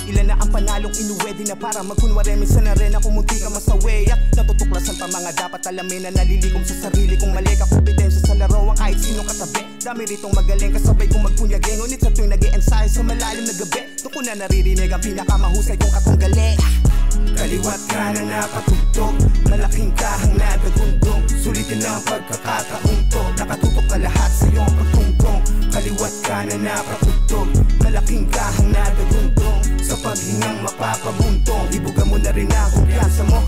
Ilan na ang panalong inuwede na para magkunwari. Minsan na rin ako munti ka masawi at natutuklasan pa mga dapat alamin na nalilikom sa sarili kong mali. Kakumpetensya sa laro ang kahit sino katabi. Dami ritong magaling kasabay kong magpunyagi. Ngunit sa tuwing nag-e-ensayo sa malalim na gabi, doon ko na naririnig ang pinakamahusay kong katunggali. Kaliwat kanan na patugtog, malaking kahang nadagundong. Sulitin ang pagkakataong to, nakatutok ka lahat sa iyong pagtungtong. Kaliwat kanan na patugtog, malaking kahang nadagundong. Sa paghingang mapapabuntong, ibuga mo na rin ang kumpiyansa mo.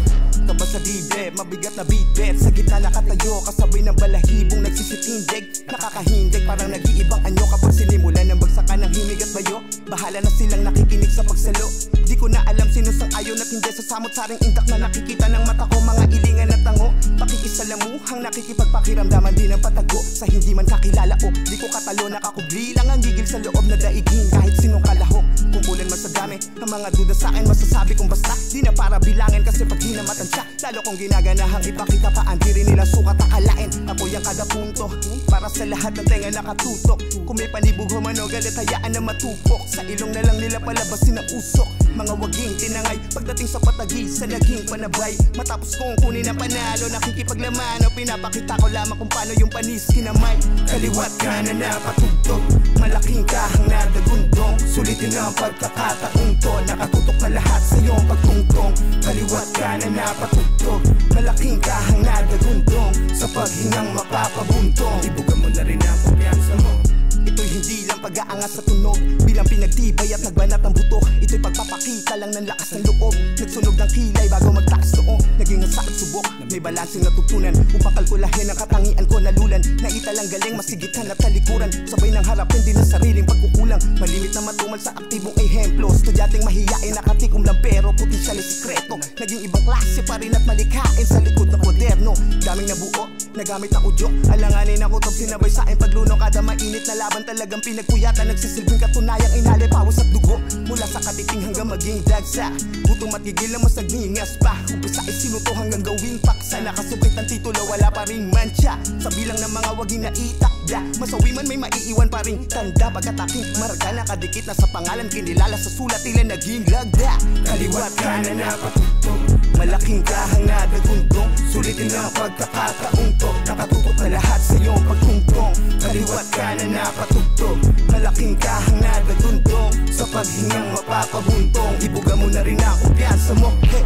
Taba sa dibe, mabigat na beat. Sa gitna nakatayo, kasabay ng balahibong nagsisitindig. Nakakahindig, parang nag-iibang anyo kapag sinimulan ng bagsakan ng himig at bayo. Bahala na silang nakikinig sa pagsalo. Di ko na alam sino sang ayaw na hindi sa samot-saring indak na nakikita ng mata ko. Mga ilingan at tango, pakikisalamuhang nakikipagpakiramdaman din ang patago. Sa hindi man kakilala o di ko katalo, nakakubli lang ang gigil sa loob na daigin. Kahit sinong kalahok, kumpulan man sa dami ang mga duda sa akin, masasabi kong basta di na para bilangin. Kasi pag hinamatan siya, lalo kong ginaganahang ipakita pa. Di rin nila sukat akalain, ako'y ang kada punto para sa lahat ng tenga nakatutok. Kung may panibugho man o galit, hayaan na matupok. Sa ilong na lang nila palabasin ang usok. Mga waging tinangay pagdating sa patagi sa naging panabay. Matapos kong kunin ang panalo, nakikipaglaman o pinapakita ko lamang kung paano yung panis kinamay. Kaliwat kanan na patugtog, malaking kahang nadagundong. Sulitin ang pagkakataong to, nakatutok na lahat sa iyong pagtungtong. Kaliwat kanan na patugtog, malaking kahang nadagundong. Sa paghingang mapapabuntong, ibuga mo na rin ang kumpiyansa mo. Ito'y hindi lang pag-aangat sa tunog, bilang pinagtibay at nagbanat ang buto. Ito'y pagpapakita lang ng lakas ng loob, nagsunog ng kilay bago magtaas noo. Naging ang sakit subok, may balanseng natutunan upang kalkulahin ang katangian ko na lulan. Naitalang galing, masigitan at talikuran, sabay ng harapin din ang sariling pagkukulang. Malimit na matumal sa aktibong ehemplo, estudyanteng mahiyain, nakatikom lang pero potensyal ay sikreto. Naging ibang klase pa rin at malikain sa likod ng moderno. Daming nabuo, nagamit ang udyo, alanganin ako top sinabay sa aking pagluno. Kada mainit na laban talagang pinagpuyatan, nagsisilbing katunayang inalay pawis at dugo. Mula sa katiting hanggang maging dagsa, gutom at gigil ang mas nagningas pa. Umpisa ay sinuto hanggang gawing paksa, nakasubit ang titulo wala pa ring mancha. Sa bilang ng mga waging na itakda, masawi man may maiiwan pa ring tanda. Pagkat aking marga nakadikit na sa pangalan, kinilala sa sulat tila naging lagda. Kaliwat kanan na patugtog, malaking kahang nadagundong. Sulitin ang pagkakataong to, nakatutok na lahat sa iyong pagtungtong. Kaliwat kanan na patugtog, malaking kahang nadagundong. Sa paghingang mapapabuntong, ibuga mo na rin ang kumpiyansa mo. Hey!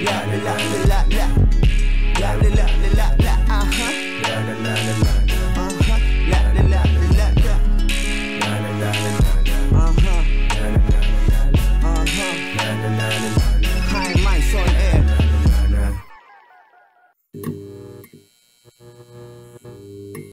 La la la la la la la la la la la la, aha. La la la la la